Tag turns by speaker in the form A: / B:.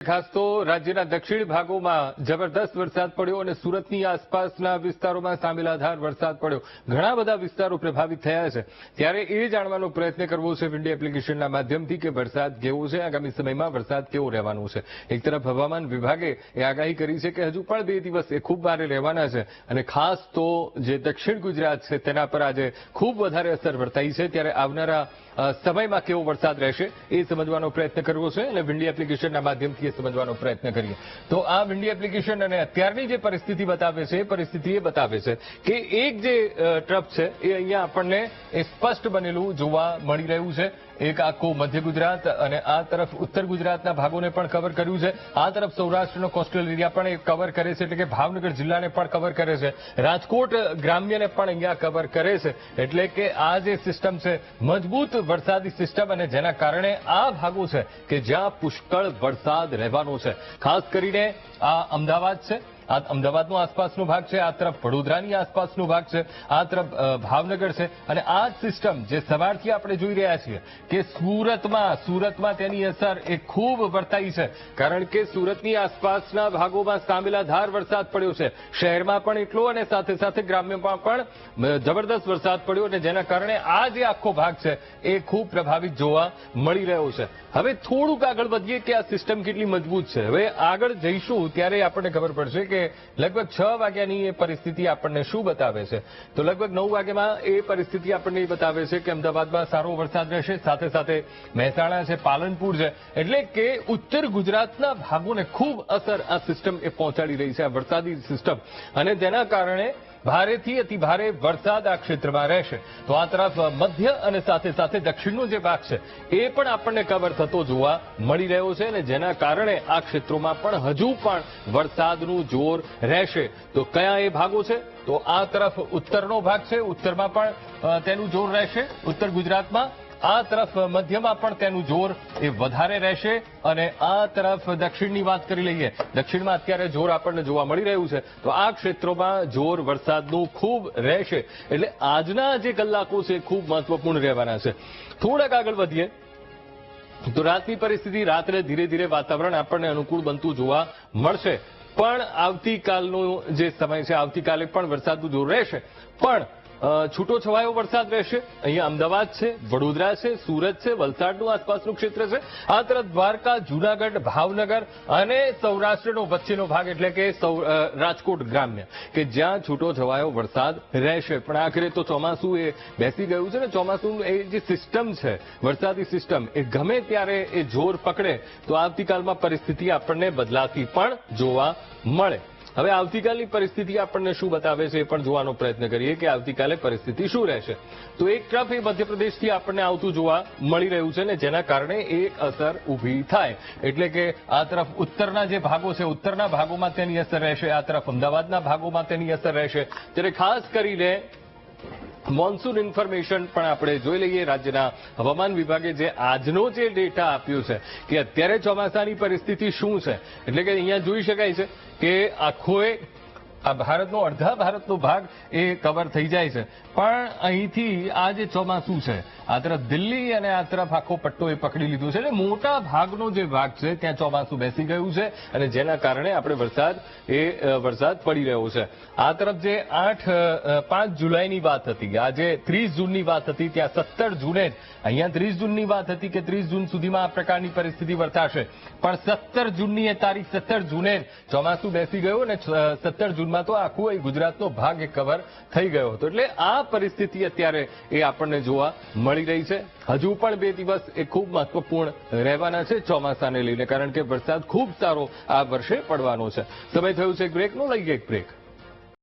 A: ખાસ તો રાજ્યના દક્ષિણ ભાગોમાં જબરદસ્ત વરસાદ પડ્યો અને સુરતની આસપાસના વિસ્તારોમાં સામેલાધાર વરસાદ પડ્યો. ઘણા બધા વિસ્તારો પ્રભાવિત થયા છે. ત્યારે એ જાણવાનો પ્રયત્ન કરવો છે વિન્ડી એપ્લિકેશનના માધ્યમથી કે વરસાદ કેવો છે, આગામી સમયમાં વરસાદ કેવો રહેવાનો છે. એક તરફ હવામાન વિભાગે એ આગાહી કરી છે કે હજુ પણ 2 દિવસ એ ખૂબ ભારે રહેવાના છે અને ખાસ તો જે દક્ષિણ ગુજરાત છે તેના પર આજે ખૂબ વધારે અસર વર્તાઈ છે. ત્યારે આવનારા સમયમાં કેવો વરસાદ રહેશે એ સમજવાનો પ્રયત્ન કરવો છે અને વિન્ડી એપ્લિકેશનના માધ્યમથી સમજવાનો પ્રયત્ન કરીએ. તો આ વિન્ડી એપ્લિકેશન અને અત્યારની જે પરિસ્થિતિ બતાવે છે એ પરિસ્થિતિ એ બતાવે છે કે એક જે ટ્રફ છે એ અહીંયા આપણને સ્પષ્ટ બનેલું જોવા મળી રહ્યું છે. એક આખું મધ્ય ગુજરાત અને આ તરફ ઉત્તર ગુજરાતના ભાગોને પણ કવર કર્યું છે. આ તરફ સૌરાષ્ટ્રનો કોસ્ટલ એરિયા પણ એ કવર કરે છે, એટલે કે ભાવનગર જિલ્લાને પણ કવર કરે છે. રાજકોટ ગ્રામ્યને પણ અહીંયા કવર કરે છે. એટલે કે આ જે સિસ્ટમ છે મજબૂત વરસાદી સિસ્ટમ અને જેના કારણે આ ભાગો છે કે જ્યાં પુષ્કળ વરસાદ રહેવાનો છે. ખાસ કરીને આ અમદાવાદ છે, આ અમદાવાદનો આસપાસનો ભાગ છે, આ તરફ વડોદરાની આસપાસનો ભાગ છે, આ તરફ ભાવનગર છે અને આ જ સિસ્ટમ જે સવારથી આપણે જોઈ રહ્યા છીએ કે સુરતમાં તેની અસર એ ખૂબ વર્તાઈ છે. કારણ કે સુરતની આસપાસના ભાગોમાં સામેલાધાર વરસાદ પડ્યો છે. શહેરમાં પણ એટલો અને સાથે સાથે ગ્રામ્યમાં પણ જબરદસ્ત વરસાદ પડ્યો અને જેના કારણે આ જે આખો ભાગ છે એ ખૂબ પ્રભાવિત જોવા મળી રહ્યો છે. હવે થોડુંક આગળ વધીએ કે આ સિસ્ટમ કેટલી મજબૂત છે. હવે આગળ જઈશું ત્યારે આપણને ખબર પડશે કે લગભગ 6 વાગ્યાની એ પરિસ્થિતિ આપણને શું બતાવે છે. તો લગભગ 9 વાગ્યામાં એ પરિસ્થિતિ આપણને બતાવે છે કે અમદાવાદમાં સારો વરસાદ રહેશે, સાથે સાથે મહેસાણા છે, પાલનપુર છે, એટલે કે ઉત્તર ગુજરાતના ભાગોને ખૂબ અસર આ સિસ્ટમ એ પહોંચાડી રહી છે, આ વરસાદી સિસ્ટમ. અને તેના કારણે ભારેથી અતિભારે વરસાદ આ ક્ષેત્રમાં રહેશે. તો આ તરફ મધ્ય અને સાથે સાથે દક્ષિણનો જે ભાગ છે એ પણ આપણને કવર થતો જોવા મળી રહ્યો છે અને જેના કારણે આ ક્ષેત્રોમાં પણ હજુ પણ વરસાદનું જોર રહેશે. તો કયા એ ભાગો છે? તો આ તરફ ઉત્તરનો ભાગ છે, ઉત્તરમાં પણ તેનું જોર રહેશે. ઉત્તર ગુજરાતમાં આ તરફ મધ્યમાં પણ તેનું જોર એ વધારે રહેશે અને આ તરફ દક્ષિણની વાત કરી લઈએ. દક્ષિણમાં અત્યારે જોર આપણને જોવા મળી રહ્યું છે. તો આ ક્ષેત્રોમાં જોર વરસાદનું ખૂબ રહેશે. એટલે આજના જે કલાકો છે ખૂબ મહત્વપૂર્ણ રહેવાના છે. થોડાક આગળ વધીએ તો રાતની પરિસ્થિતિ, રાત્રે ધીરે ધીરે વાતાવરણ આપણને અનુકૂળ બનતું જોવા મળશે. પણ આવતીકાલનો જે સમય છે, આવતીકાલે પણ વરસાદનું જોર રહેશે, પણ છૂટો છવાયો વરસાદ રહેશે. અહીંયા અમદાવાદ છે, વડોદરા છે, સુરત છે, વલસાડનું આસપાસનું ક્ષેત્ર છે, આ તરફ દ્વારકા, જૂનાગઢ, ભાવનગર અને સૌરાષ્ટ્રનો વચ્ચેનો ભાગ એટલે કે રાજકોટ ગ્રામ્ય કે જ્યાં છૂટો છવાયો વરસાદ રહેશે. પણ આખરે તો ચોમાસું એ બેસી ગયું છે ને. ચોમાસું એ જે સિસ્ટમ છે, વરસાદી સિસ્ટમ, એ ગમે ત્યારે એ જોર પકડે તો આવતીકાલમાં પરિસ્થિતિ આપણને બદલાતી પણ જોવા મળે. હવે આવતીકાલની પરિસ્થિતિ આપણને શું બતાવે છે એ પણ જોવાનો પ્રયત્ન કરીએ કે આવતીકાલે પરિસ્થિતિ શું રહેશે. તો એક તરફ એ મધ્યપ્રદેશથી આપણને આવતું જોવા મળી રહ્યું છે ને જેના કારણે એક અસર ઊભી થાય. એટલે કે આ તરફ ઉત્તરના જે ભાગો છે, ઉત્તરના ભાગોમાં તેની અસર રહેશે, આ તરફ અમદાવાદના ભાગોમાં તેની અસર રહેશે. ત્યારે ખાસ કરીને મોન્સૂન ઇન્ફોર્મેશન પણ આપણે જોઈ લઈએ. રાજ્યના હવામાન વિભાગે જે આજનો જે ડેટા આપ્યો છે કે અત્યારે ચોમાસાની પરિસ્થિતિ શું છે, એટલે કે અહીંયા જોઈ શકાય છે કે આખોએ આ ભારતનો અડધા ભારતનો ભાગ એ કવર થઈ જાય છે. પણ અહીંથી આ જે ચોમાસું છે, આ તરફ દિલ્હી અને આ તરફ આખો પટ્ટો એ પકડી લીધું છે. એટલે મોટા ભાગનો જે ભાગ છે ત્યાં ચોમાસું બેસી ગયું છે અને જેના કારણે આપણે વરસાદ પડી રહ્યો છે. આ તરફ જે 5 જુલાઈની વાત હતી, આજે 30 જૂનની વાત હતી, ત્યાં 17 જૂને જ અહીંયા 30 જૂનની વાત હતી કે 30 જૂન સુધીમાં આ પ્રકારની પરિસ્થિતિ વર્તાશે. પણ 17 જૂનની એ તારીખ, 17 જૂને જ ચોમાસું બેસી ગયું અને 17 જૂનમાં તો આખું ગુજરાતનો ભાગ એ કવર થઈ ગયો હતો. એટલે આ પરિસ્થિતિ અત્યારે એ આપણને જોવા મળી રહી છે. હજુ પણ 2 દિવસ એ ખૂબ મહત્વપૂર્ણ રહેવાના છે ચોમાસાને લઈને, કારણ કે વરસાદ ખૂબ સારો આ વર્ષે પડવાનો છે. સમય થયું છે એક બ્રેકનો, લઈએ એક બ્રેક.